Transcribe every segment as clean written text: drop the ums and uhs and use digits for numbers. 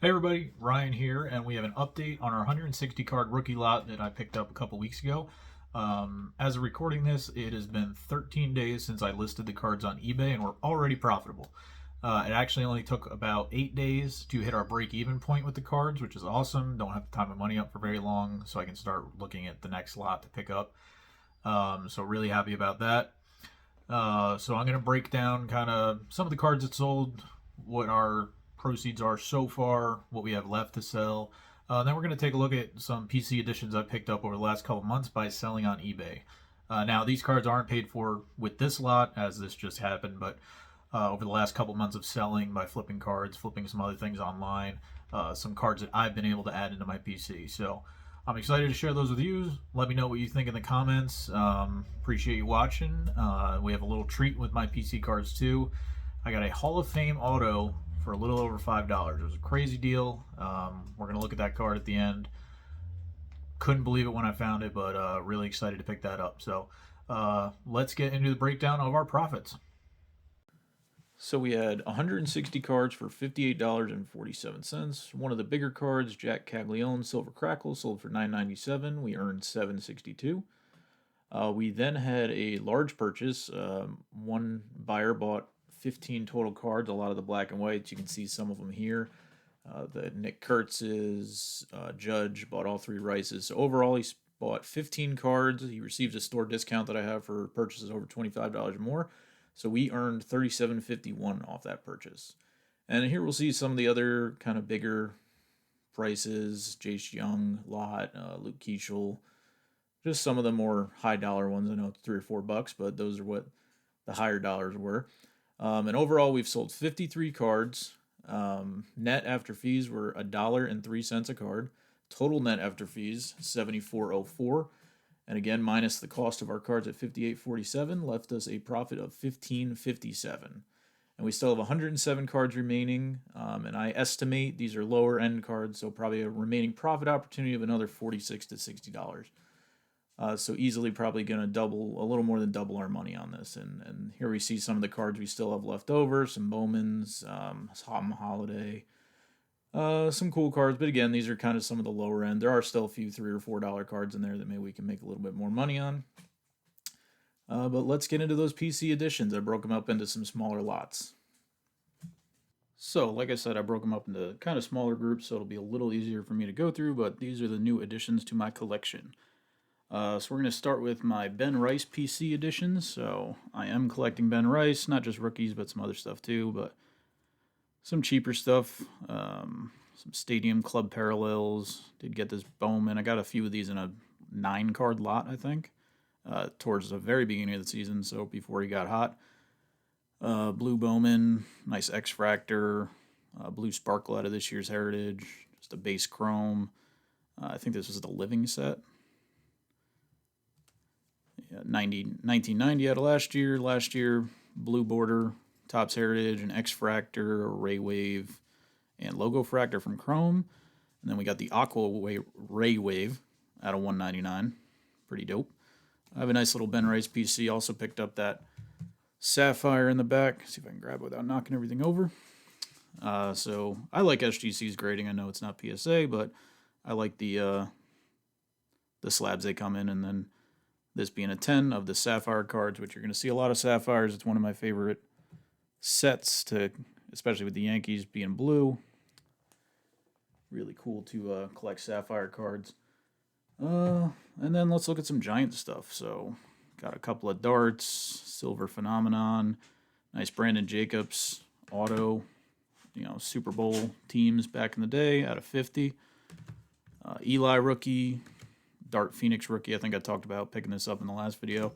Hey everybody, Ryan here, and we have an update on our 160 card rookie lot that I picked up a couple weeks ago. As of recording this, it has been 13 days since I listed the cards on eBay, and we're already profitable. It actually only took about 8 days to hit our break-even point with the cards, which is awesome. Don't have to tie my money up for very long, so I can start looking at the next lot to pick up. So really happy about that. So I'm going to break down kind of some of the cards that sold, what our proceeds are so far, what we have left to sell. Then we're going to take a look at some PC editions I picked up over the last couple months by selling on eBay. Now, these cards aren't paid for with this lot, as this just happened, but over the last couple months of selling by flipping cards, flipping some other things online, some cards that I've been able to add into my PC. So I'm excited to share those with you. Let me know what you think in the comments. Appreciate you watching. We have a little treat with my PC cards too. I got a Hall of Fame auto for a little over $5. It was a crazy deal. We're going to look at that card at the end. Couldn't believe it when I found it, but really excited to pick that up. So let's get into the breakdown of our profits. So we had 160 cards for $58.47. One of the bigger cards, Jack Caglione Silver Crackle, sold for $9.97. We earned $7.62. We then had a large purchase. One buyer bought 15 total cards, a lot of the black and whites. You can see some of them here. The Nick Kurtz's, Judge bought all three Rices. So overall, he bought 15 cards. He received a store discount that I have for purchases over $25 or more. So we earned $37.51 off that purchase. And here we'll see some of the other kind of bigger prices. Jace Young lot, Luke Keechel. Just some of the more high dollar ones. I know it's $3 or $4, but those are what the higher dollars were. And overall, we've sold 53 cards. Net after fees were $1.03 a card. Total net after fees, $74.04. And again, minus the cost of our cards at $58.47, left us a profit of $15.57. And we still have 107 cards remaining. And I estimate these are lower end cards, so probably a remaining profit opportunity of another $46 to $60. So easily probably going to double, a little more than double our money on this. And here we see some of the cards we still have left over. Some Bowmans, Tom Holiday, some cool cards. But again, these are kind of some of the lower end. There are still a few $3 or $4 cards in there that maybe we can make a little bit more money on. But let's get into those PC editions. I broke them up into some smaller lots. So, like I said, I broke them up into kind of smaller groups, so it'll be a little easier for me to go through. But these are the new additions to my collection. So we're going to start with my Ben Rice PC editions. So I am collecting Ben Rice, not just rookies, but some other stuff too. But some cheaper stuff, some Stadium Club Parallels. Did get this Bowman. I got a few of these in a 9-card lot, I think, towards the very beginning of the season, so before he got hot. Blue Bowman, nice X-Fractor, blue Sparkle out of this year's Heritage, just a base chrome. I think this was the Living set. 1990 out of last year, blue border, Topps Heritage, and X-Fractor, Ray Wave, and Logo Fractor from Chrome. And then we got the Aqua Ray Wave out of 199. Pretty dope. I have a nice little Ben Rice PC. Also picked up that Sapphire in the back. See if I can grab it without knocking everything over. So I like SGC's grading. I know it's not PSA, but I like the slabs they come in, and then this being a 10 of the Sapphire cards, which you're going to see a lot of Sapphires. It's one of my favorite sets, especially with the Yankees being blue. Really cool to collect Sapphire cards. And then let's look at some Giant stuff. So got a couple of darts, Silver Phenomenon, nice Brandon Jacobs auto, Super Bowl teams back in the day out of 50. Eli rookie. Dart Phoenix rookie, I think I talked about picking this up in the last video.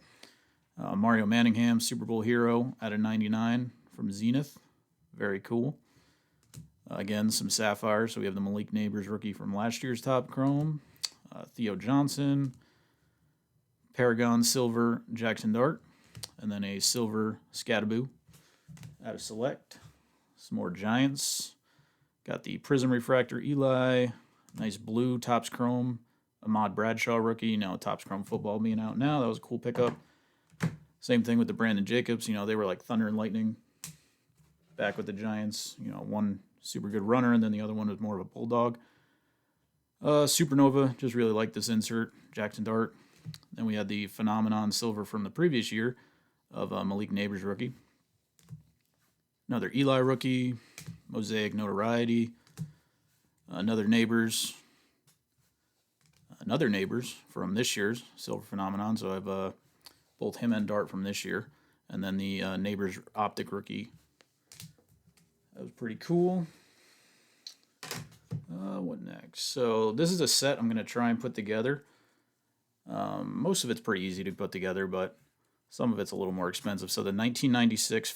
Mario Manningham, Super Bowl hero out of 99 from Zenith. Very cool. Again, some Sapphire. So we have the Malik Neighbors rookie from last year's Top Chrome. Theo Johnson. Paragon Silver Jackson Dart. And then a Silver Scataboo out of Select. Some more Giants. Got the Prism Refractor Eli. Nice blue Topps Chrome Ahmad Bradshaw rookie, Topps Chrome Football being out now. That was a cool pickup. Same thing with the Brandon Jacobs. They were like thunder and lightning back with the Giants. One super good runner, and then the other one was more of a bulldog. Supernova, just really like this insert. Jackson Dart. Then we had the Phenomenon Silver from the previous year of Malik Neighbors rookie. Another Eli rookie. Mosaic Notoriety. Another Neighbors from this year's Silver Phenomenon. So I have both him and Dart from this year. And then the Neighbors Optic rookie. That was pretty cool. What next? So this is a set I'm going to try and put together. Most of it's pretty easy to put together, but some of it's a little more expensive. So the 1996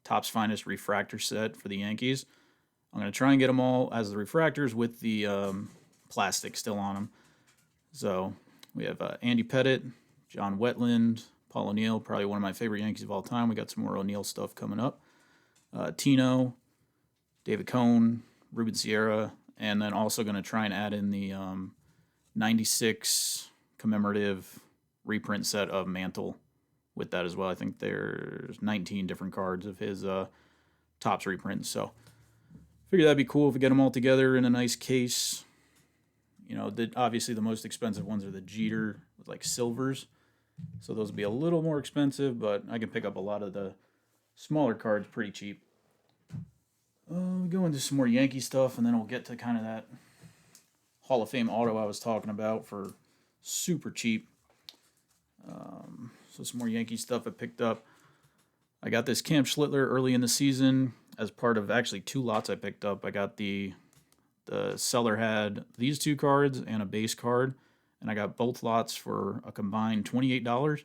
Topps Finest refractor set for the Yankees. I'm going to try and get them all as the refractors with the plastic still on them. So we have Andy Pettitte, John Wetland, Paul O'Neill, probably one of my favorite Yankees of all time. We got some more O'Neill stuff coming up. Tino, David Cone, Ruben Sierra, and then also going to try and add in the 96 commemorative reprint set of Mantle with that as well. I think there's 19 different cards of his Topps reprints. So figure that'd be cool if we get them all together in a nice case. You know, obviously the most expensive ones are the Jeter with like silvers. So those will be a little more expensive, but I can pick up a lot of the smaller cards pretty cheap. We go into some more Yankee stuff, and then we'll get to kind of that Hall of Fame auto I was talking about for super cheap. So some more Yankee stuff I picked up. I got this Cam Schlittler early in the season as part of actually 2 lots I picked up. I got the seller had these 2 cards and a base card, and I got both lots for a combined $28.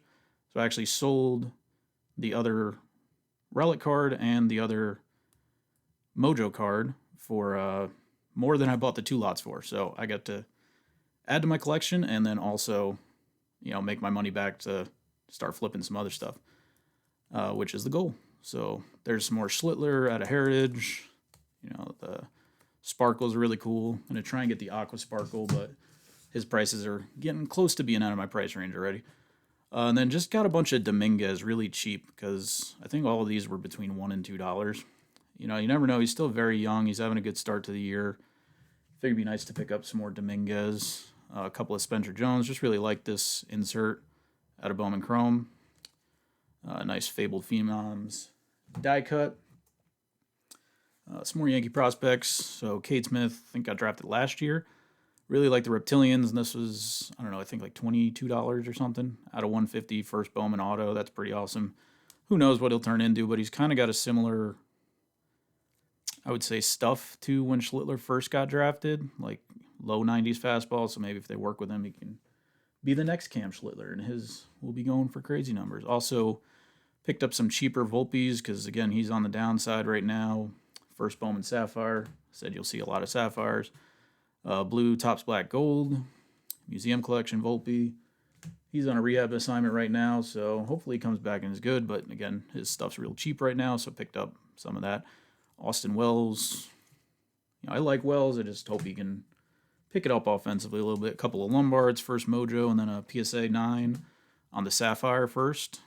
So I actually sold the other relic card and the other Mojo card for more than I bought the 2 lots for. So I got to add to my collection and then also, you know, make my money back to start flipping some other stuff, which is the goal. So there's some more Schlittler out of Heritage. You know, the Sparkle's really cool. I'm going to try and get the Aqua Sparkle, but his prices are getting close to being out of my price range already. And then just got a bunch of Dominguez really cheap because I think all of these were between $1 and $2. You know, you never know. He's still very young. He's having a good start to the year. Figured it'd be nice to pick up some more Dominguez. A couple of Spencer Jones. Just really like this insert out of Bowman Chrome. Nice Fabled Phenoms die cut. Some more Yankee prospects. So Cade Smith, I think got drafted last year. Really like the Reptilians, and this was, I don't know, I think like $22 or something out of 150 first Bowman auto. That's pretty awesome. Who knows what he'll turn into, but he's kind of got a similar, I would say, stuff to when Schlittler first got drafted, like low 90s fastball. So maybe if they work with him, he can be the next Cam Schlittler, and his will be going for crazy numbers. Also picked up some cheaper Volpes because, again, he's on the downside right now. First Bowman Sapphire. Said you'll see a lot of Sapphires. Blue Topps Black Gold. Museum Collection Volpe. He's on a rehab assignment right now, so hopefully he comes back and is good. But, again, his stuff's real cheap right now, so picked up some of that. Austin Wells. You know, I like Wells. I just hope he can pick it up offensively a little bit. A couple of Lombards, first Mojo, and then a PSA 9 on the Sapphire first.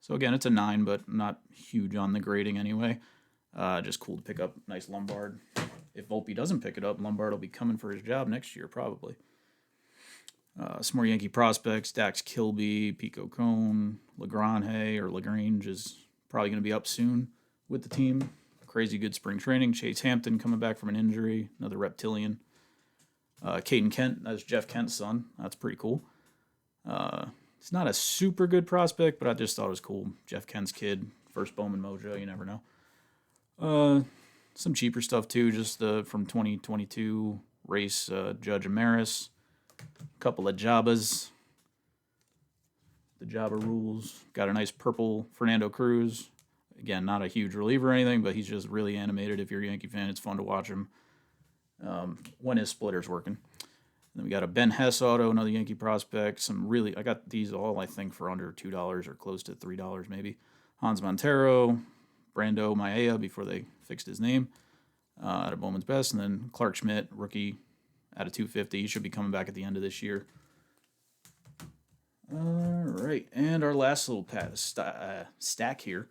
So, again, it's a 9, but not huge on the grading anyway. Just cool to pick up nice Lombard. If Volpe doesn't pick it up, Lombard will be coming for his job next year, probably. Some more Yankee prospects. Dax Kilby, Pico Cone, LaGrange is probably going to be up soon with the team. Crazy good spring training. Chase Hampton coming back from an injury. Another Reptilian. Caden Kent, that's Jeff Kent's son. That's pretty cool. It's not a super good prospect, but I just thought it was cool. Jeff Kent's kid, first Bowman Mojo, you never know. Some cheaper stuff too, just from 2022 race, Judge Amaris. A couple of Jabbas. The Jabba rules. Got a nice purple Fernando Cruz. Again, not a huge reliever or anything, but he's just really animated. If you're a Yankee fan, it's fun to watch him when his splitter's working. And then we got a Ben Hess auto, another Yankee prospect. I got these all, I think, for under $2 or close to $3 maybe. Hans Montero, Brando Maea before they fixed his name out of Bowman's Best. And then Clark Schmidt, rookie, out of 250. He should be coming back at the end of this year. All right. And our last little stack here,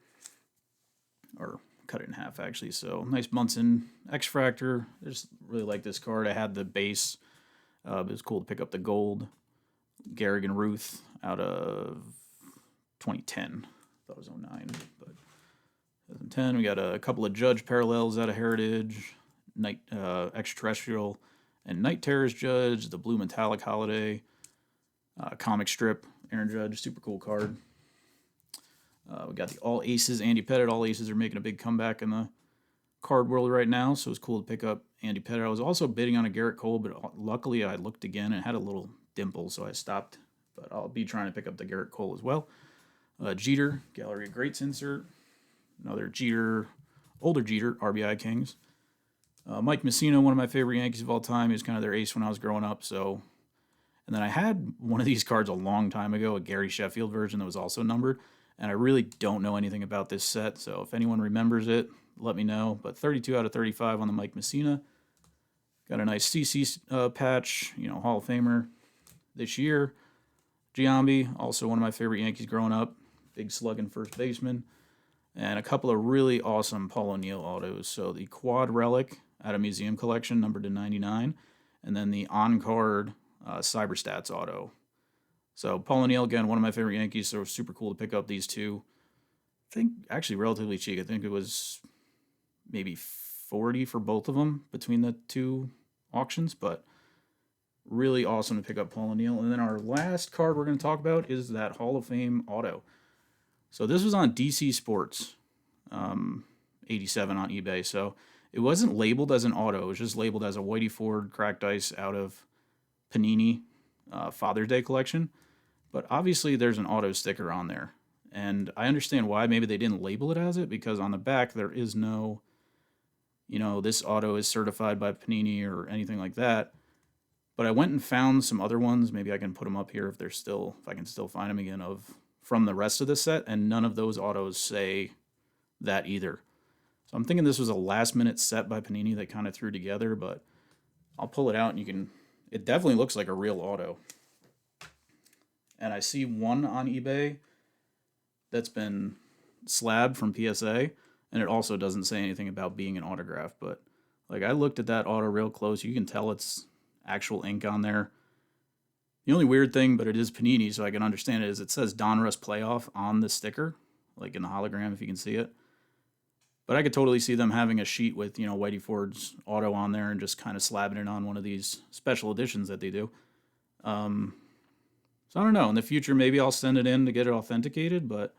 or cut it in half actually. So nice Munson X-Fractor. I just really like this card. I had the base. It was cool to pick up the gold Garrigan Ruth out of 2010. I thought it was 09, but 2010. We got a couple of Judge parallels out of Heritage, Night Extraterrestrial, and Night Terror's Judge, the Blue Metallic Holiday, comic strip, Aaron Judge, super cool card. We got the All Aces, Andy Pettit. All Aces are making a big comeback in the card world right now, so it's cool to pick up Andy Pettit. I was also bidding on a Garrett Cole, but luckily I looked again and it had a little dimple, so I stopped. But I'll be trying to pick up the Garrett Cole as well. Jeter, Gallery of Greats insert. Another Jeter, older Jeter, RBI Kings. Mike Mussina, one of my favorite Yankees of all time. He was kind of their ace when I was growing up. So, and then I had one of these cards a long time ago, a Gary Sheffield version that was also numbered. And I really don't know anything about this set. So if anyone remembers it, let me know. But 32 out of 35 on the Mike Mussina. Got a nice CC patch, Hall of Famer this year. Giambi, also one of my favorite Yankees growing up. Big slugging first baseman. And a couple of really awesome Paul O'Neill autos. So the Quad Relic out of Museum Collection, numbered to 99. And then the on-card Cyberstats auto. So Paul O'Neill, again, one of my favorite Yankees, so it was super cool to pick up these two. I think actually relatively cheap. I think it was maybe 40 for both of them between the two auctions, but really awesome to pick up Paul O'Neill. And then our last card we're going to talk about is that Hall of Fame auto. So this was on DC Sports, 87 on eBay. So it wasn't labeled as an auto. It was just labeled as a Whitey Ford cracked ice out of Panini Father's Day collection. But obviously there's an auto sticker on there. And I understand why maybe they didn't label it as it, because on the back there is no, this auto is certified by Panini or anything like that. But I went and found some other ones. Maybe I can put them up here if I can still find them again, from the rest of the set, and none of those autos say that either. So I'm thinking this was a last minute set by Panini they kind of threw together, but I'll pull it out and it definitely looks like a real auto. And I see one on eBay that's been slabbed from PSA, and it also doesn't say anything about being an autograph, but I looked at that auto real close. You can tell it's actual ink on there. The only weird thing, but it is Panini, so I can understand it, is it says Donruss Playoff on the sticker, in the hologram, if you can see it. But I could totally see them having a sheet with, Whitey Ford's auto on there and just kind of slabbing it on one of these special editions that they do. So I don't know. In the future, maybe I'll send it in to get it authenticated, but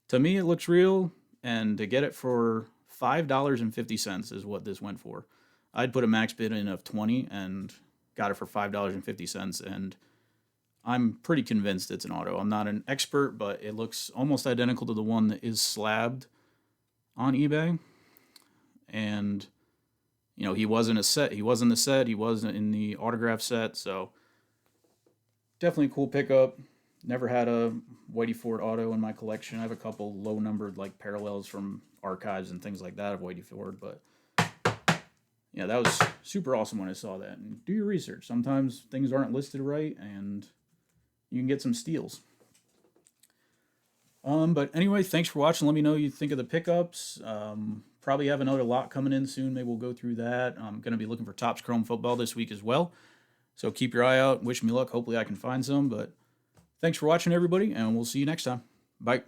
to me, it looks real, and to get it for $5.50 is what this went for. I'd put a max bid in of $20 and got it for $5.50, and I'm pretty convinced it's an auto. I'm not an expert, but it looks almost identical to the one that is slabbed on eBay. And, he wasn't a set. He wasn't the set. He wasn't in the autograph set, so definitely a cool pickup. Never had a Whitey Ford auto in my collection. I have a couple low-numbered parallels from archives and things like that of Whitey Ford, but yeah, that was super awesome when I saw that. And do your research. Sometimes things aren't listed right, and you can get some steals. But anyway, thanks for watching. Let me know what you think of the pickups. Probably have another lot coming in soon. Maybe we'll go through that. I'm going to be looking for Topps Chrome football this week as well. So keep your eye out. Wish me luck. Hopefully I can find some. But thanks for watching, everybody, and we'll see you next time. Bye.